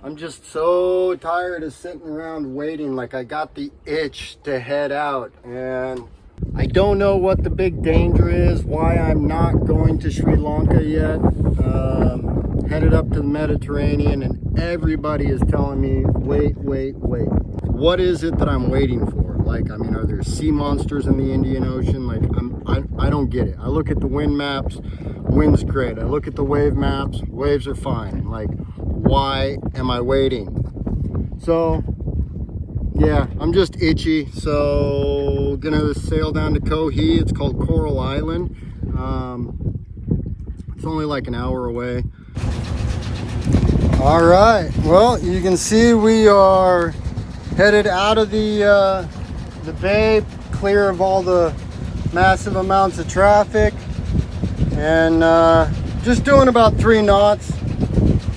I'm just so tired of sitting around waiting. Like, I got the itch to head out, and I don't know what the big danger is, why I'm not going to Sri Lanka yet. Headed up to the Mediterranean, and everybody is telling me, wait. What is it that I'm waiting for? Like, I mean, are there sea monsters in the Indian Ocean? Like, I don't get it. I look at the wind maps, wind's great. I look at the wave maps, waves are fine. Like, why am I waiting? So, yeah, I'm just itchy. So, gonna sail down to Koh He. It's called Coral Island. It's only like an hour away. All right, well, you can see we are headed out of the bay, clear of all the massive amounts of traffic, and just doing about 3 knots.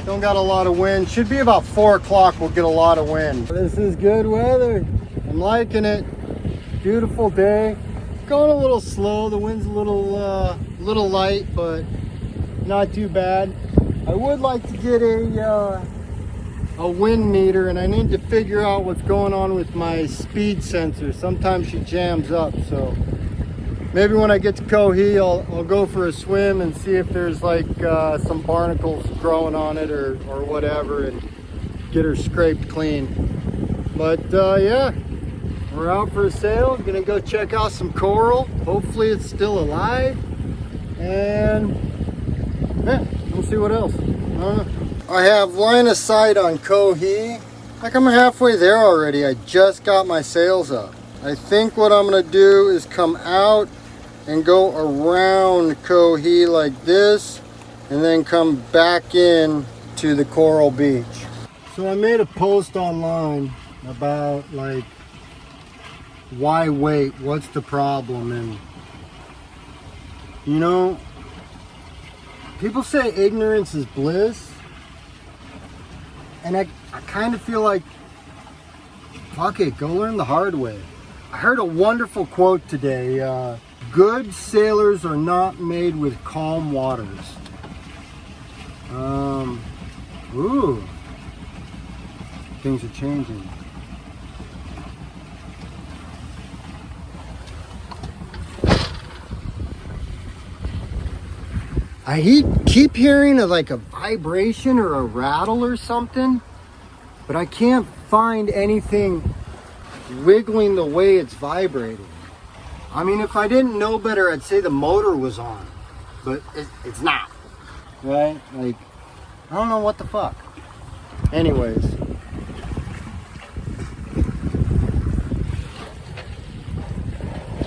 Don't got a lot of wind. Should be about 4 o'clock. We'll get a lot of wind. This is good weather. I'm liking it. Beautiful day. Going a little slow. The wind's a little light, but not too bad. I would like to get a wind meter, and I need to figure out what's going on with my speed sensor. Sometimes she jams up, so maybe when I get to Koh He, I'll go for a swim and see if there's like some barnacles growing on it or whatever, and get her scraped clean. But yeah, we're out for a sail. Gonna go check out some coral. Hopefully it's still alive, and yeah, we'll see what else. I have line of sight on Koh He. Like, I'm halfway there already. I just got my sails up. I think what I'm gonna do is come out and go around Koh He like this, and then come back in to the coral beach. So I made a post online about, like, why wait? What's the problem? And you know, people say ignorance is bliss, and I kind of feel like, fuck it, go learn the hard way. I heard a wonderful quote today. Good sailors are not made with calm waters. Ooh, things are changing. I keep hearing like a vibration or a rattle or something, but I can't find anything wiggling the way it's vibrating. I mean, if I didn't know better, I'd say the motor was on, but it's not, right? Like, I don't know what the fuck. Anyways.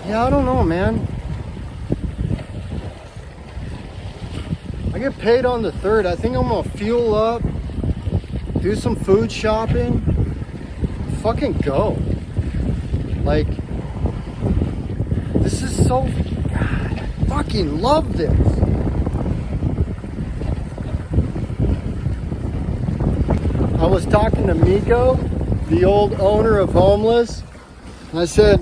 Yeah, I don't know, man. I get paid on the 3rd. I think I'm gonna fuel up, do some food shopping, fucking go. Like, this is so, God, I fucking love this. I was talking to Miko, the old owner of Homeless, and I said,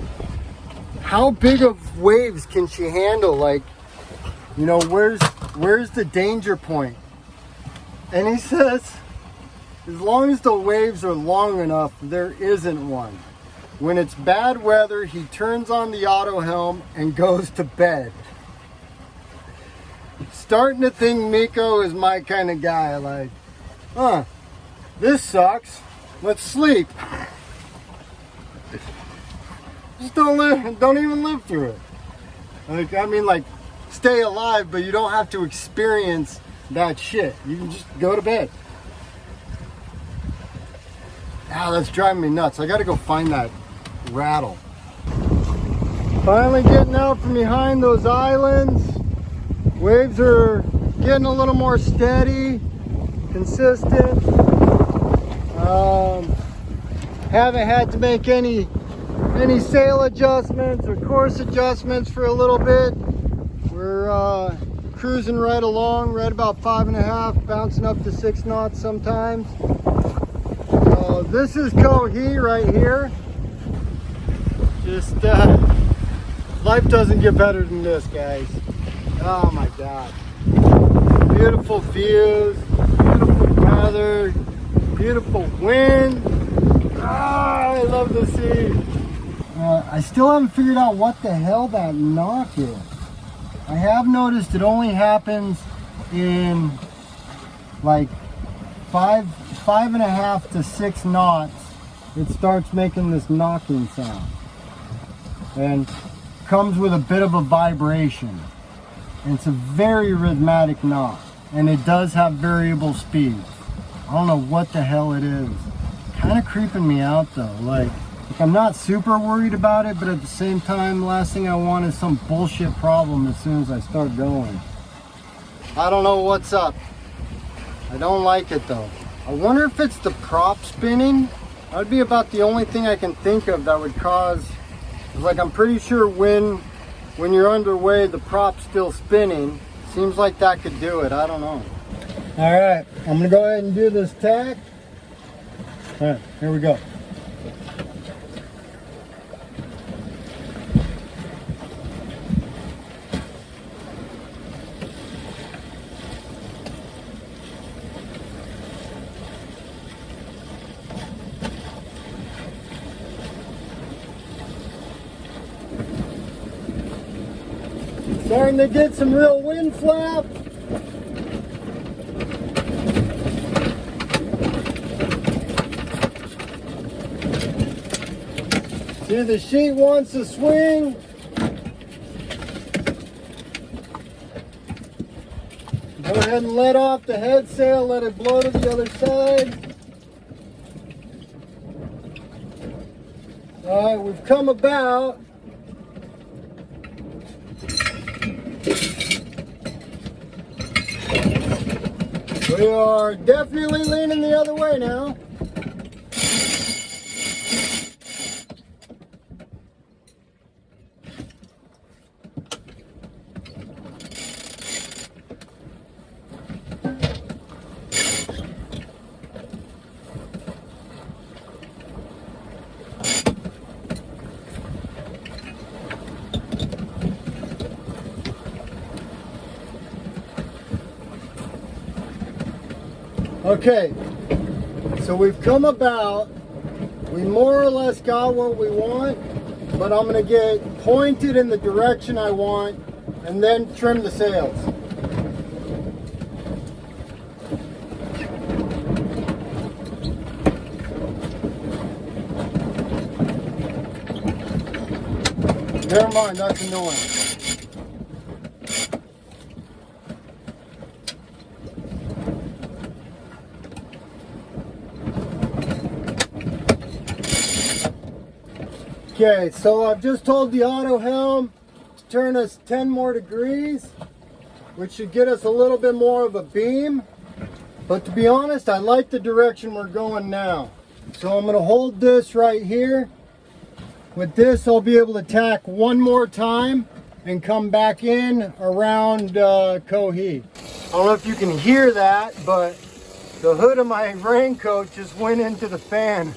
how big of waves can she handle? Like, you know, where's the danger point? And he says, as long as the waves are long enough, there isn't one. When it's bad weather, he turns on the auto helm and goes to bed. Starting to think Miko is my kind of guy. Like, this sucks. Let's sleep. Just don't even live through it. Like, I mean, like, stay alive, but you don't have to experience that shit. You can just go to bed. Ah, that's driving me nuts. I gotta go find that rattle. Finally getting out from behind those islands. Waves are getting a little more steady, consistent. Haven't had to make any sail adjustments or course adjustments for a little bit. We're cruising right along, right about 5.5, bouncing up to 6 knots sometimes. This is Koh He right here. Just life doesn't get better than this, guys. Oh my God. Beautiful views, beautiful weather, beautiful wind. Ah, I love the sea. I still haven't figured out what the hell that knock is. I have noticed it only happens in like 5.5 to 6 knots. It starts making this knocking sound and comes with a bit of a vibration. And it's a very rhythmic knock, and it does have variable speeds. I don't know what the hell it is. Kind of creeping me out though. Like I'm not super worried about it, but at the same time, last thing I want is some bullshit problem as soon as I start going. I don't know what's up. I don't like it though. I wonder if it's the prop spinning. That would be about the only thing I can think of that would cause, like I'm pretty sure when you're underway, the prop's still spinning. Seems like that could do it. I don't know. All right, I'm gonna go ahead and do this tack. All right, here we go. Starting to get some real wind flap. See, the sheet wants to swing. Go ahead and let off the head sail, let it blow to the other side. All right, we've come about. We are definitely leaning the other way now. Okay, so we've come about, we more or less got what we want, but I'm gonna get pointed in the direction I want and then trim the sails. Never mind, that's annoying. Okay, so I've just told the auto helm to turn us 10 more degrees, which should get us a little bit more of a beam. But to be honest, I like the direction we're going now. So I'm gonna hold this right here. With this, I'll be able to tack one more time and come back in around Kohi. I don't know if you can hear that, but the hood of my raincoat just went into the fan.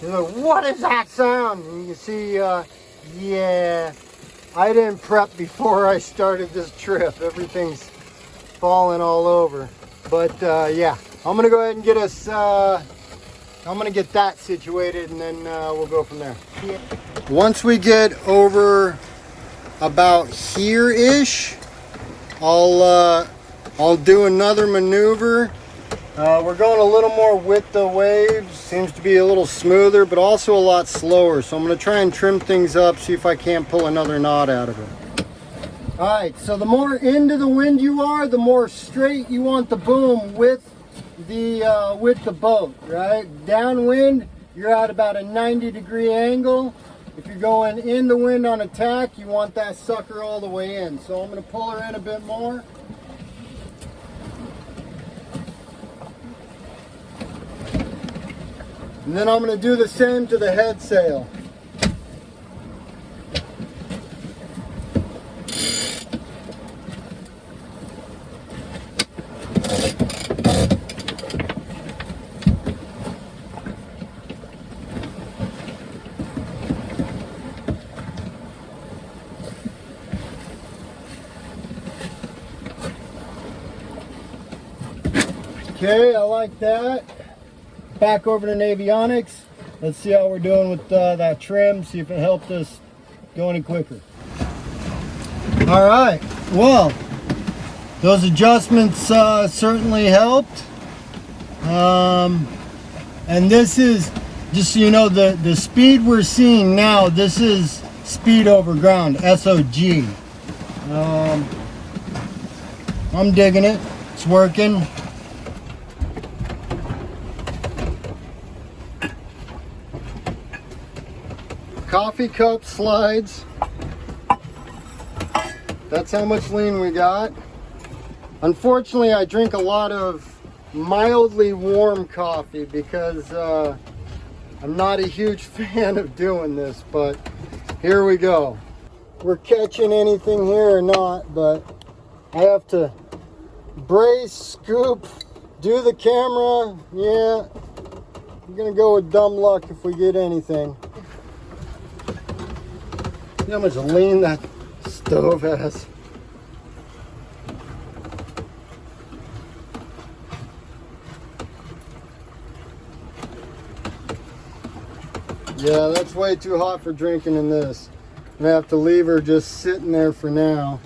You're like, what is that sound? And you can see, yeah, I didn't prep before I started this trip. Everything's falling all over. But yeah, I'm gonna go ahead and get us, I'm gonna get that situated and then we'll go from there. Once we get over about here-ish, I'll do another maneuver. We're going a little more with the waves. Seems to be a little smoother, but also a lot slower. So I'm going to try and trim things up, see if I can't pull another knot out of it. All right, so the more into the wind you are, the more straight you want the boom with the boat, right? Downwind, you're at about a 90-degree angle. If you're going in the wind on a tack, you want that sucker all the way in. So I'm going to pull her in a bit more. And then I'm going to do the same to the head sail. Okay, I like that. back over to Navionics. Let's see how we're doing with that trim, see if it helped us go any quicker. All right, well, those adjustments certainly helped. And this is, just so you know, the speed we're seeing now, this is speed over ground, SOG. I'm digging it, it's working. Coffee cup slides. That's how much lean we got. Unfortunately, I drink a lot of mildly warm coffee because I'm not a huge fan of doing this, but here we go. We're catching anything here or not, but I have to brace, scoop, do the camera. Yeah, I'm gonna go with dumb luck if we get anything. See how much lean that stove has. Yeah, that's way too hot for drinking in this. I'm gonna have to leave her just sitting there for now.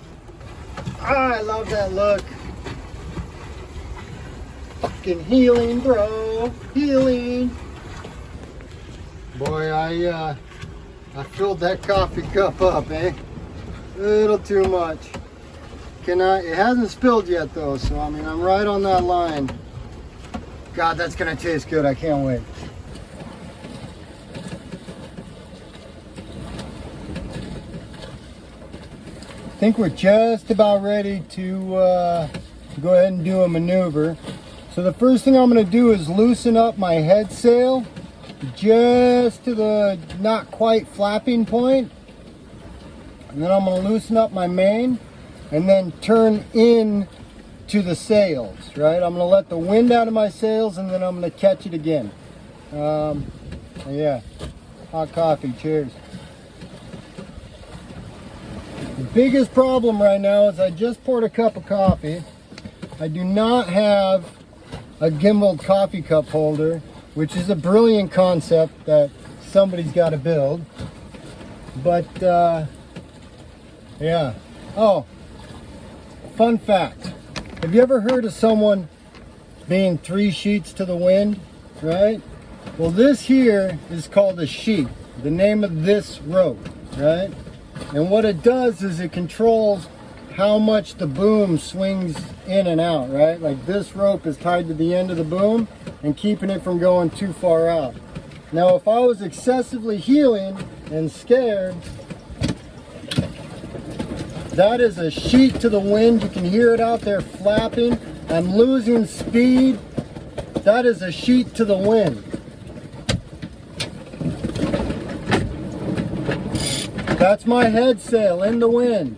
Ah, I love that look. Fucking healing, bro. Healing. Boy, I filled that coffee cup up, eh? A little too much. It hasn't spilled yet though, so I mean, I'm right on that line. God, that's gonna taste good. I can't wait. I think we're just about ready to go ahead and do a maneuver. So the first thing I'm going to do is loosen up my head sail just to the not quite flapping point. And then I'm going to loosen up my main and then turn in to the sails, right? I'm going to let the wind out of my sails and then I'm going to catch it again. Yeah, hot coffee, cheers. The biggest problem right now is I just poured a cup of coffee. I do not have a gimbaled coffee cup holder, which is a brilliant concept that somebody's got to build. But yeah. Oh, fun fact. Have you ever heard of someone being 3 sheets to the wind, right? Well, this here is called a sheet, the name of this rope, right? And what it does is it controls how much the boom swings in and out, right? Like this rope is tied to the end of the boom and keeping it from going too far out. Now, if I was excessively heeling and scared, that is a sheet to the wind. You can hear it out there flapping. I'm losing speed. That is a sheet to the wind. That's my head sail in the wind.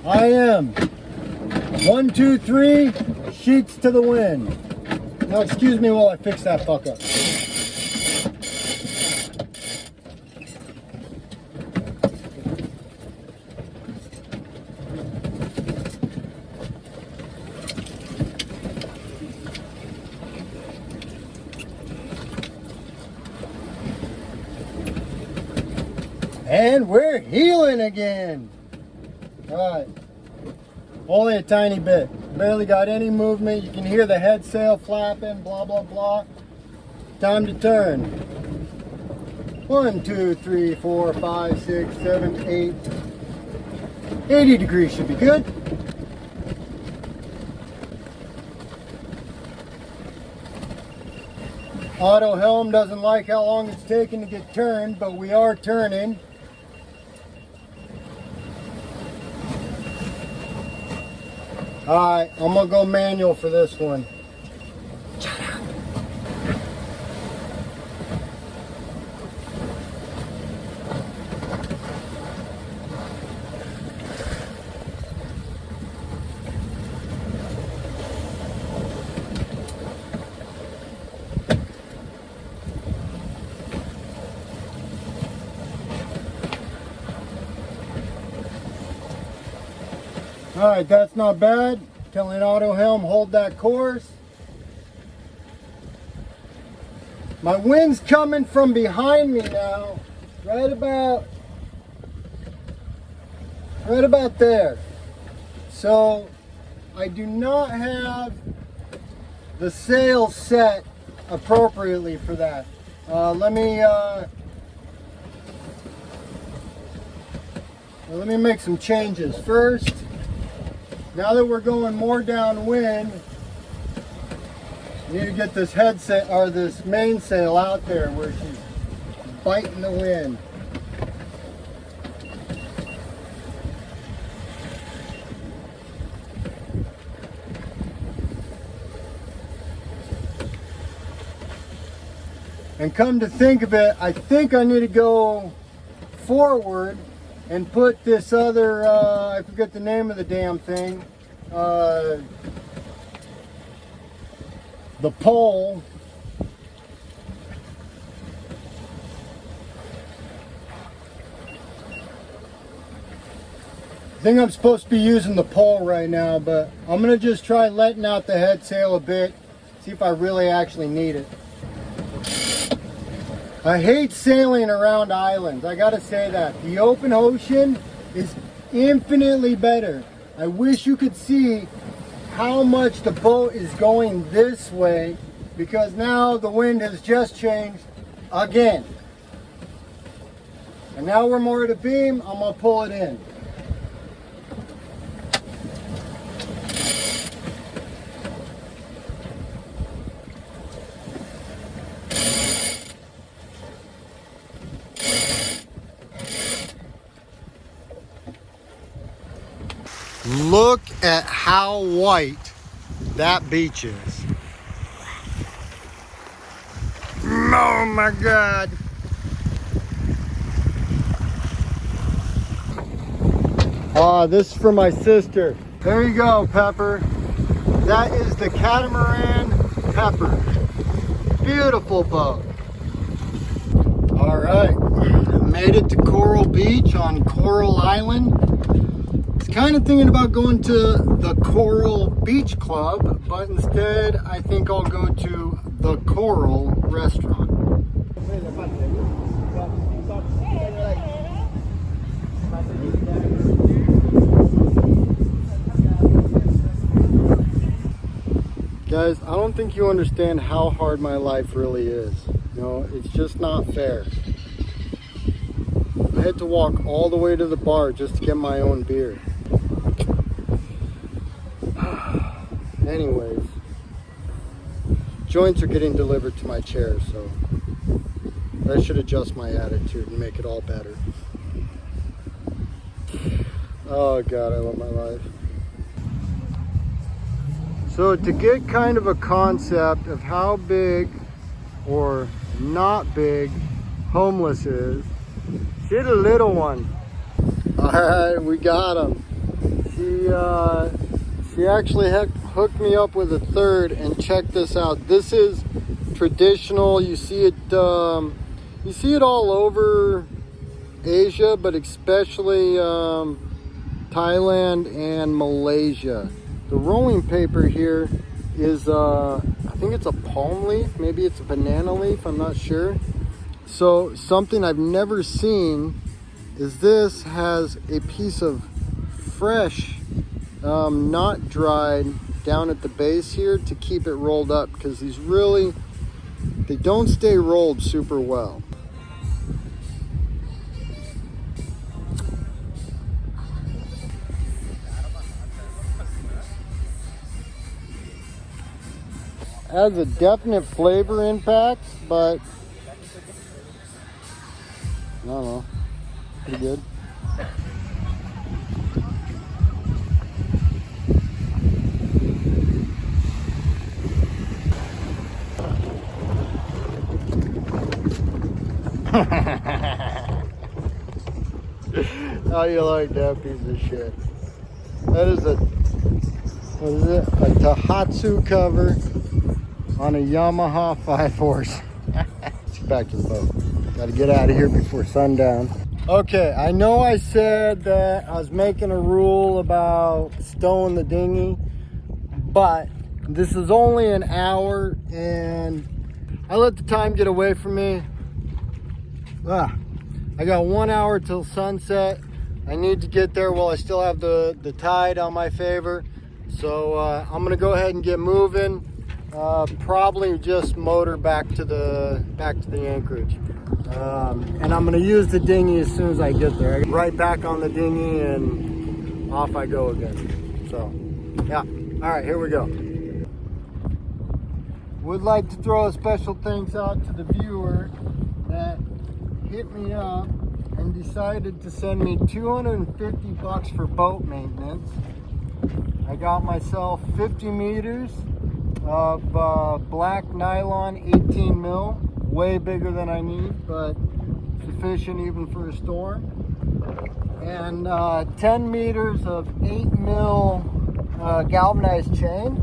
I am 1, 2, 3 sheets to the wind. Now excuse me while I fix that fuck up. And we're heeling again. All right, only a tiny bit. Barely got any movement. You can hear the head sail flapping, blah, blah, blah. Time to turn. 1, 2, 3, 4, 5, 6, 7, 8. 80 degrees should be good. Auto helm doesn't like how long it's taking to get turned, but we are turning. Alright, I'm gonna go manual for this one. Shut up. Alright, that's not bad. Telling auto helm, hold that course. My wind's coming from behind me now, right about there. So I do not have the sail set appropriately for that. Let me make some changes. First, now that we're going more downwind, you need to get this headset or this mainsail out there where she's biting the wind. And come to think of it, I think I need to go forward and put this other, I forget the name of the damn thing, the pole. I think I'm supposed to be using the pole right now, but I'm gonna just try letting out the head sail a bit, see if I really actually need it. I hate sailing around islands, I gotta say that. The open ocean is infinitely better. I wish you could see how much the boat is going this way, because now the wind has just changed again. And now we're more at a beam, I'm gonna pull it in. Look at how white that beach is. Oh my God. This is for my sister. There you go, Pepper. That is the catamaran Pepper. Beautiful boat. All right, made it to Coral Beach on Coral Island. Kind of thinking about going to the Coral Beach Club, but instead I think I'll go to the Coral restaurant. Guys, I don't think you understand how hard my life really is. You know, it's just not fair. I had to walk all the way to the bar just to get my own beer. Anyways, joints are getting delivered to my chair, so I should adjust my attitude and make it all better. Oh God, I love my life. So to get kind of a concept of how big or not big homeless is, see the little one. All right, we got him. She actually hooked me up with a third, and check this out. This is traditional. You see it all over Asia, but especially Thailand and Malaysia. The rolling paper here is I think it's a palm leaf, maybe it's a banana leaf, I'm not sure. So something I've never seen is this has a piece of fresh, not dried, down at the base here to keep it rolled up, because they don't stay rolled super well. Has a definite flavor impact, but I don't know, pretty good. How you like that piece of shit? That is a Tahatsu cover on a Yamaha 5-horse. Let's get back to the boat. Got to get out of here before sundown. Okay, I know I said that I was making a rule about stowing the dinghy, but this is only an hour, and I let the time get away from me. I got 1 hour till sunset. I need to get there while I still have the tide on my favor. So I'm gonna go ahead and get moving. Probably just motor back to the anchorage. And I'm gonna use the dinghy as soon as I get there. Right back on the dinghy and off I go again. So yeah, all right, here we go. Would like to throw a special thanks out to the viewer that hit me up and decided to send me $250 for boat maintenance. I got myself 50 meters of black nylon 18 mil, way bigger than I need, but sufficient even for a storm. And 10 meters of 8 mil galvanized chain.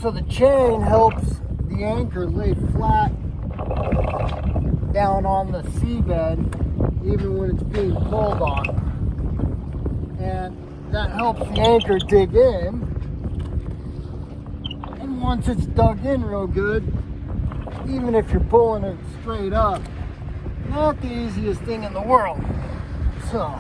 So the chain helps the anchor lay flat down on the seabed even when it's being pulled on. And that helps the anchor dig in. And once it's dug in real good, even if you're pulling it straight up, not the easiest thing in the world. So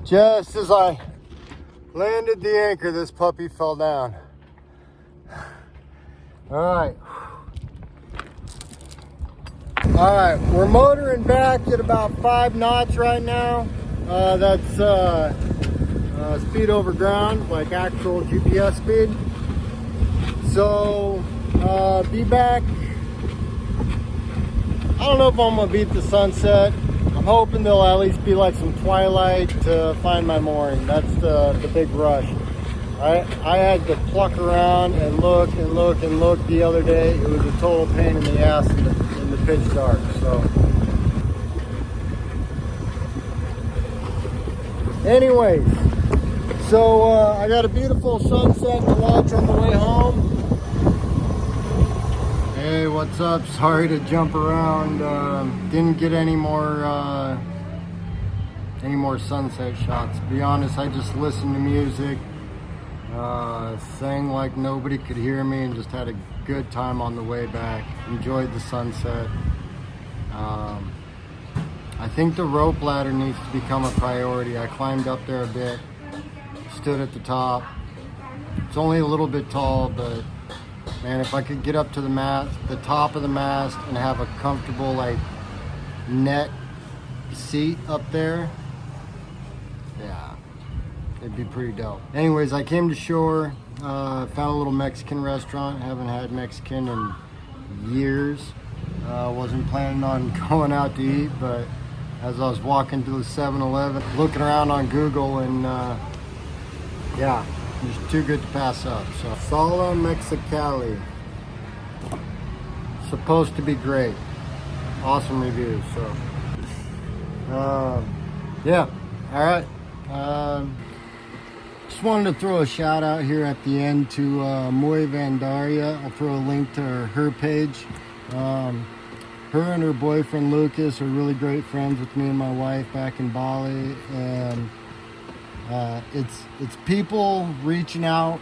just as I landed the anchor, this puppy fell down. All right, we're motoring back at about 5 knots right now. That's speed over ground, like actual GPS speed. So be back. I don't know if I'm gonna beat the sunset. I'm hoping there'll at least be like some twilight to find my mooring. That's the big rush. I had to pluck around and look the other day. It was a total pain in the ass in the pitch dark. So anyways, I got a beautiful sunset to watch on the way home. Hey, what's up? Sorry to jump around. Didn't get any more sunset shots. To be honest, I just listened to music, sang like nobody could hear me, and just had a good time on the way back. Enjoyed the sunset. I think the rope ladder needs to become a priority. I climbed up there a bit, stood at the top. It's only a little bit tall, but man, if I could get up to the top of the mast and have a comfortable like net seat up there, yeah, it'd be pretty dope. Anyways, I came to shore, found a little Mexican restaurant. Haven't had Mexican in years. Wasn't planning on going out to eat, but as I was walking to the 7-Eleven, looking around on Google, and yeah, it's too good to pass up. So Sala Mexicali, supposed to be great. Awesome reviews. So yeah, all right. Just wanted to throw a shout out here at the end to Moy Vandaria. I'll throw a link to her page. Her and her boyfriend Lucas are really great friends with me and my wife back in Bali, and it's people reaching out,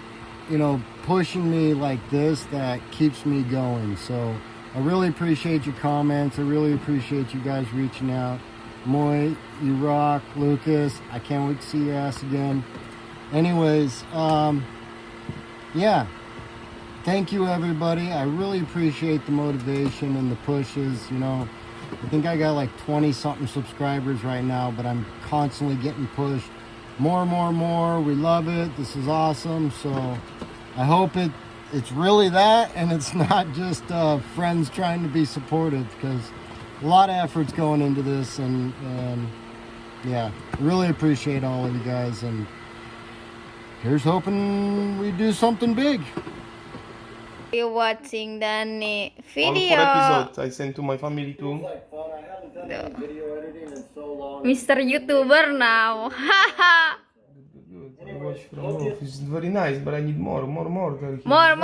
pushing me like this that keeps me going. So I really appreciate your comments. I really appreciate you guys reaching out. Moy, you rock. Lucas, I can't wait to see your ass again. Anyways, yeah, thank you everybody. I really appreciate the motivation and the pushes. I think I got like 20 something subscribers right now, but I'm constantly getting pushed more. We love it. This is awesome. So I hope it's really that, and it's not just friends trying to be supportive, because a lot of effort's going into this, and yeah, really appreciate all of you guys, and here's hoping we do something big. You watching the All video? 4 episodes I sent to my family too. Mr. YouTuber now. Haha. Good. much from Wolf. It's very nice, but I need more, Kariki. More